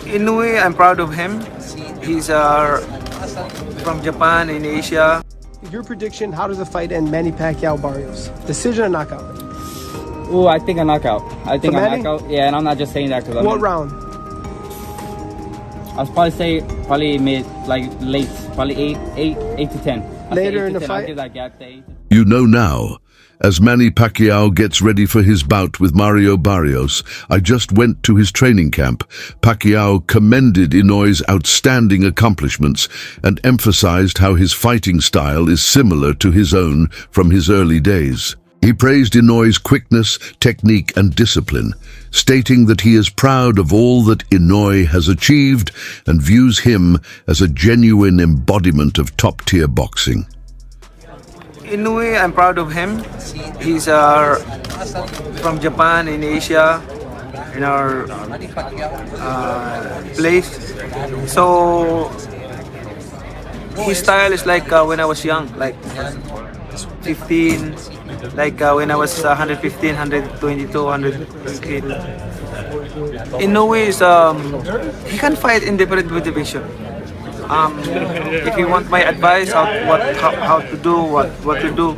Inoue, I'm proud of him. He's from Japan in Asia. Your prediction, how does the fight end? Manny Pacquiao Barrios. Decision or knockout? Oh, I think a knockout. I think For a Manny? knockout. Yeah, and I'm not just saying that because What round? I'll probably say mid, like late, probably 8 to 10. Later in the 10. fight? I'll give that gap to 8. You know now, as Manny Pacquiao gets ready for his bout with Mario Barrios, I just went to his training camp. Pacquiao commended Inoue's outstanding accomplishments and emphasized how his fighting style is similar to his own from his early days. He praised Inoue's quickness, technique, and discipline, stating that he is proud of all that Inoue has achieved and views him as a genuine embodiment of top-tier boxing. Inoue, I'm proud of him. He's from Japan in Asia, in our place. So his style is like when I was young, like 15, like when I was 115, 122, 115. Inoue is he can fight in different division. If you want my advice how to do what to do,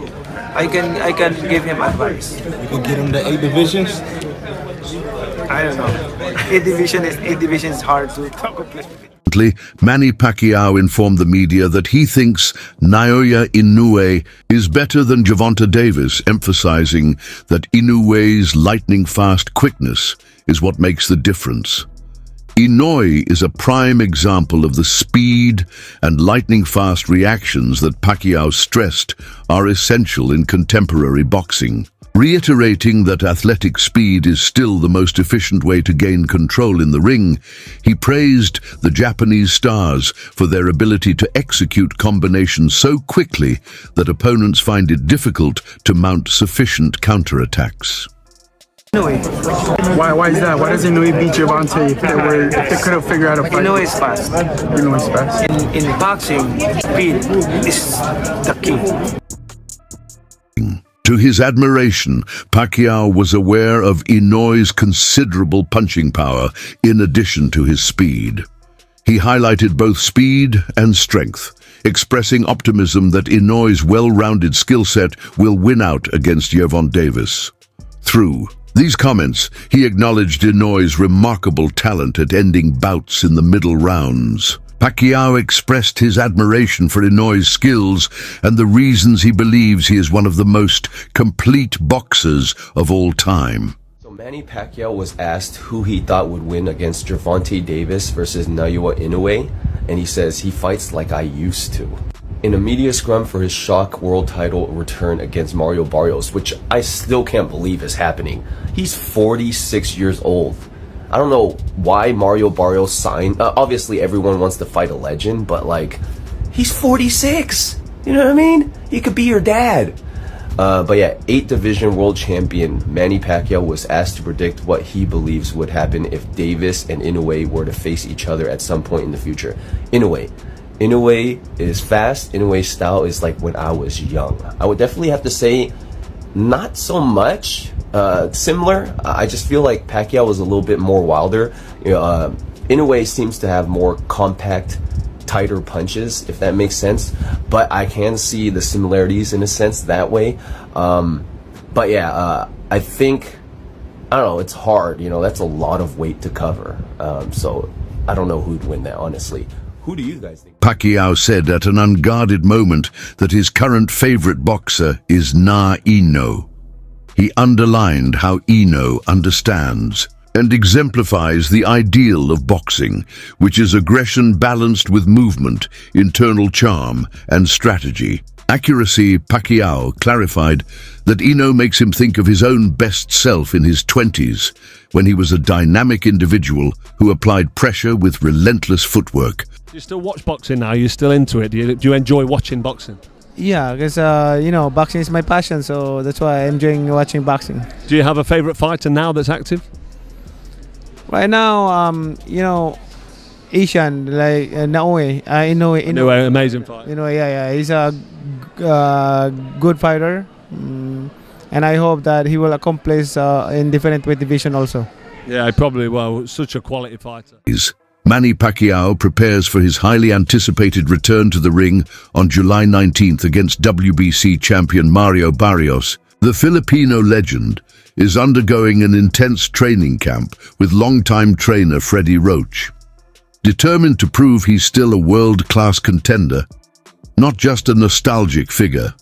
I can give him advice. You can get him to 8 divisions. I don't know. 8 division is hard to accomplish. Manny Pacquiao informed the media that he thinks Naoya Inoue is better than Gervonta Davis, emphasizing that Inoue's lightning-fast quickness is what makes the difference. Inoue is a prime example of the speed and lightning-fast reactions that Pacquiao stressed are essential in contemporary boxing. Reiterating that athletic speed is still the most efficient way to gain control in the ring, he praised the Japanese stars for their ability to execute combinations so quickly that opponents find it difficult to mount sufficient counterattacks. Why is that? Why does Inoue beat Gervonta if they couldn't figure out a fight? Inoue is fast. Inoue is fast. In boxing, speed is the key. To his admiration, Pacquiao was aware of Inoue's considerable punching power in addition to his speed. He highlighted both speed and strength, expressing optimism that Inoue's well-rounded skill set will win out against Gervonta Davis. Through these comments, he acknowledged Inoue's remarkable talent at ending bouts in the middle rounds. Pacquiao expressed his admiration for Inoue's skills and the reasons he believes he is one of the most complete boxers of all time. So Manny Pacquiao was asked who he thought would win against Gervonta Davis versus Naoya Inoue, and he says he fights like I used to. In a media scrum for his shock world title return against Mario Barrios, which I still can't believe is happening. He's 46 years old. I don't know why Mario Barrios signed. Obviously, everyone wants to fight a legend, but like, he's 46. You know what I mean? He could be your dad. But yeah, 8 division world champion Manny Pacquiao was asked to predict what he believes would happen if Davis and Inoue were to face each other at some point in the future. Inoue is fast. Inoue's style is like when I was young. I would definitely have to say, not so much. Similar. I just feel like Pacquiao was a little bit more wilder. Inoue seems to have more compact, tighter punches, if that makes sense. But I can see the similarities in a sense that way. But yeah, I think, I don't know, it's hard. That's a lot of weight to cover. So I don't know who'd win that, honestly. Who do you guys think? Pacquiao said at an unguarded moment that his current favorite boxer is Naoya Inoue. He underlined how Inoue understands and exemplifies the ideal of boxing, which is aggression balanced with movement, internal charm, and strategy. Accuracy. Pacquiao clarified that Inoue makes him think of his own best self in his 20s, when he was a dynamic individual who applied pressure with relentless footwork. Do you still watch boxing now? Are you still into it? Do you enjoy watching boxing? Yeah, because boxing is my passion, so that's why I'm enjoying watching boxing. Do you have a favorite fighter now that's active? Right now, Asian like Naoya Inoue. Anyway, amazing fight. Yeah. He's a good fighter, and I hope that he will accomplish in different weight division also. Yeah, he probably will. Such a quality fighter. Manny Pacquiao prepares for his highly anticipated return to the ring on July 19th against WBC champion Mario Barrios. The Filipino legend is undergoing an intense training camp with longtime trainer Freddie Roach. Determined to prove he's still a world-class contender, not just a nostalgic figure.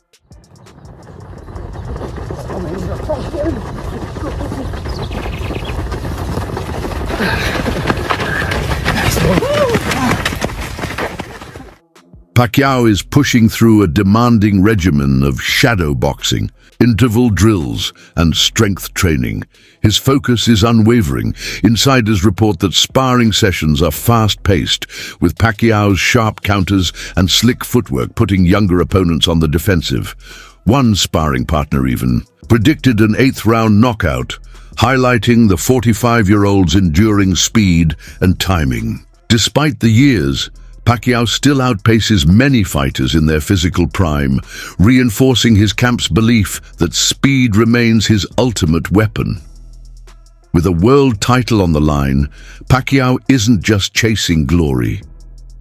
Pacquiao is pushing through a demanding regimen of shadow boxing, interval drills, and strength training. His focus is unwavering. Insiders report that sparring sessions are fast-paced, with Pacquiao's sharp counters and slick footwork putting younger opponents on the defensive. One sparring partner even predicted an 8th-round knockout, highlighting the 45-year-old's enduring speed and timing. Despite the years, Pacquiao still outpaces many fighters in their physical prime, reinforcing his camp's belief that speed remains his ultimate weapon. With a world title on the line, Pacquiao isn't just chasing glory.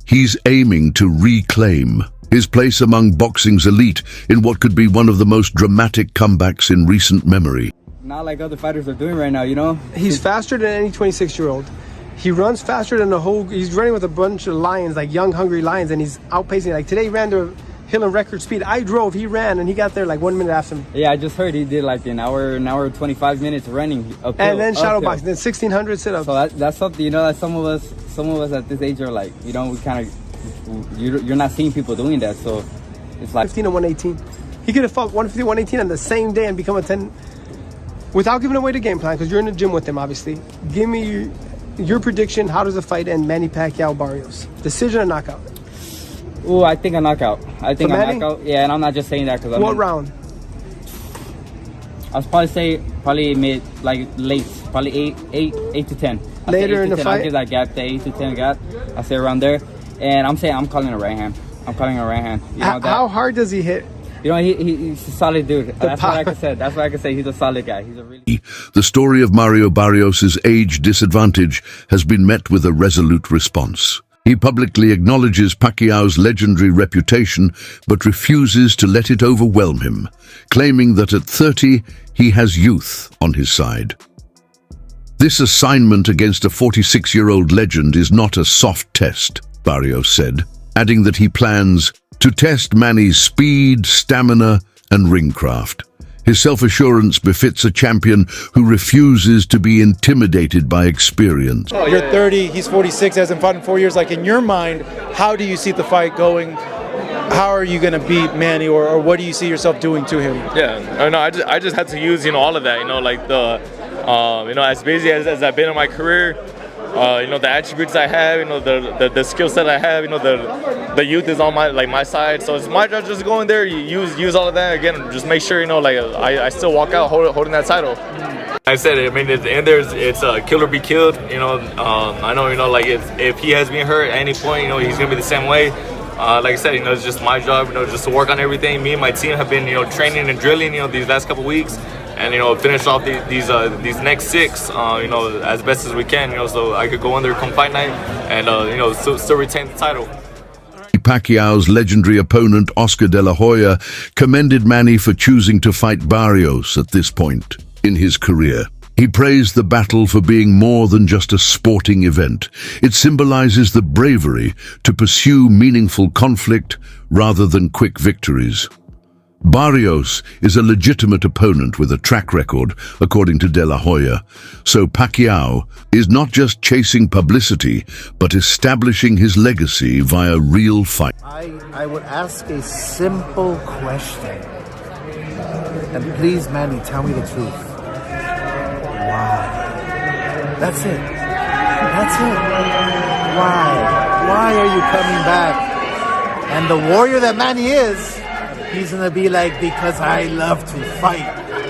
He's aiming to reclaim his place among boxing's elite in what could be one of the most dramatic comebacks in recent memory. Not like other fighters are doing right now, He's faster than any 26-year-old. He runs faster than he's running with a bunch of lions, like young, hungry lions, and he's outpacing. Like today, he ran to hill and record speed. I drove, he ran, and he got there like 1 minute after me. Yeah, I just heard he did like an hour 25 minutes running uphill. And then shadow boxing, then 1,600 sit-ups. So that's something, that some of us at this age are like, we kind of, you're not seeing people doing that, so it's like 15 and 118. He could have fought 150, 118 on the same day and become a 10 without giving away the game plan, because you're in the gym with him, obviously. Give me your prediction. How does the fight end? Manny Pacquiao Barrios, decision or knockout? Oh, I think a knockout. I think For a Manny? knockout. Yeah, and I'm not just saying that because What round? I'll probably say late, probably 8 to 10. Later in the fight? I'll give that gap, the 8 to 10 gap. I'll say around there, and I'm saying I'm calling a right hand. How hard does he hit? He's a solid dude. That's power. what I can say. That's what I can say. He's a solid guy. He's a really. The story of Mario Barrios' age disadvantage has been met with a resolute response. He publicly acknowledges Pacquiao's legendary reputation, but refuses to let it overwhelm him, claiming that at 30, he has youth on his side. This assignment against a 46-year-old legend is not a soft test, Barrios said, adding that he plans to test Manny's speed, stamina, and ringcraft. His self-assurance befits a champion who refuses to be intimidated by experience. You're 30, he's 46, hasn't fought in 4 years. Like, in your mind, how do you see the fight going? How are you going to beat Manny, or what do you see yourself doing to him? Yeah, no, I just had to use, all of that, like the, as busy as I've been in my career, the attributes I have, the skill set I have, the youth is on my side. So it's my job just to go in there, use all of that again, just make sure, I still walk out holding that title. I said, at the end there, it's kill or be killed. I know, if he has been hurt at any point, he's gonna be the same way. Like I said, it's just my job, just to work on everything. Me and my team have been, training and drilling, these last couple weeks. And finish off these next 6, as best as we can, so I could go in there come fight night and still retain the title. Pacquiao's legendary opponent Oscar De La Hoya commended Manny for choosing to fight Barrios at this point in his career. He praised the battle for being more than just a sporting event. It symbolizes the bravery to pursue meaningful conflict rather than quick victories. Barrios is a legitimate opponent with a track record, according to De La Hoya. So Pacquiao is not just chasing publicity, but establishing his legacy via real fight. I would ask a simple question. And please, Manny, tell me the truth. Why? That's it. Why? Why are you coming back? And the warrior that Manny is, he's gonna be like, because I love to fight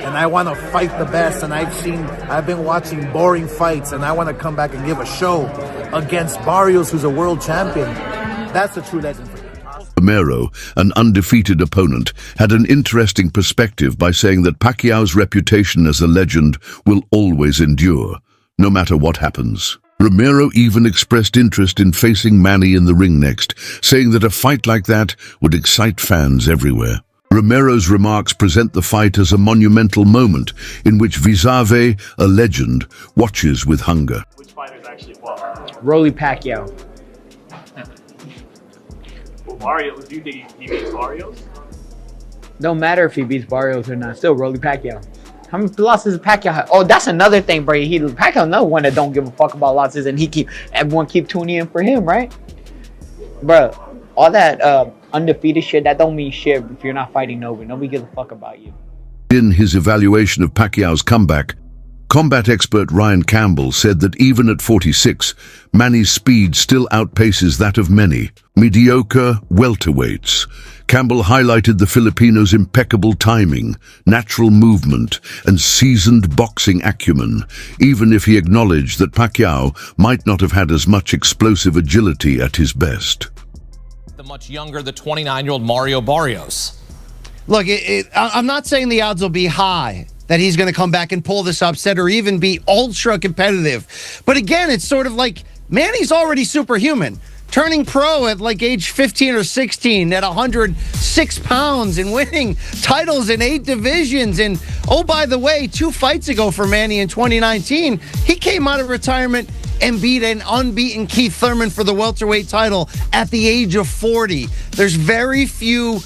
and I want to fight the best, and I've been watching boring fights and I want to come back and give a show. against Barrios, who's a world champion. That's a true legend for me. Romero, an undefeated opponent, had an interesting perspective by saying that Pacquiao's reputation as a legend will always endure, no matter what happens. Romero even expressed interest in facing Manny in the ring next, saying that a fight like that would excite fans everywhere. Romero's remarks present the fight as a monumental moment in which Vis-a-vis, a legend, watches with hunger. Which fighters actually won? Rolly Pacquiao. Well, Barrios, do you think he beats Barrios? Don't matter if he beats Barrios or not. Still Rolly Pacquiao. How many losses does Pacquiao have? Oh, that's another thing, bro. Pacquiao another one that don't give a fuck about losses, and everyone keep tuning in for him, right? Bro, all that undefeated shit, that don't mean shit if you're not fighting nobody. Nobody gives a fuck about you. In his evaluation of Pacquiao's comeback, combat expert Ryan Campbell said that even at 46, Manny's speed still outpaces that of many mediocre welterweights. Campbell highlighted the Filipino's impeccable timing, natural movement, and seasoned boxing acumen, even if he acknowledged that Pacquiao might not have had as much explosive agility at his best. The much younger, the 29-year-old Mario Barrios. Look, I'm not saying the odds will be high that he's going to come back and pull this upset or even be ultra competitive. But again, it's sort of like Manny's already superhuman. Turning pro at like age 15 or 16 at 106 pounds and winning titles in 8 divisions. And oh, by the way, 2 fights ago for Manny in 2019, he came out of retirement and beat an unbeaten Keith Thurman for the welterweight title at the age of 40. There's very few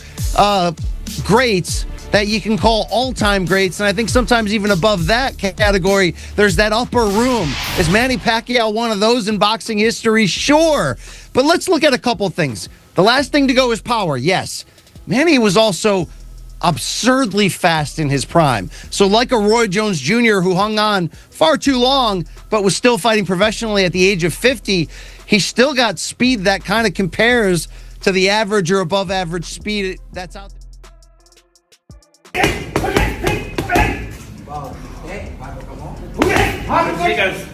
greats that you can call all-time greats, and I think sometimes even above that category, there's that upper room. Is Manny Pacquiao one of those in boxing history? Sure. But let's look at a couple things. The last thing to go is power, yes. Manny was also absurdly fast in his prime. So like a Roy Jones Jr. who hung on far too long, but was still fighting professionally at the age of 50, he still got speed that kind of compares to the average or above average speed that's out there. Chicas,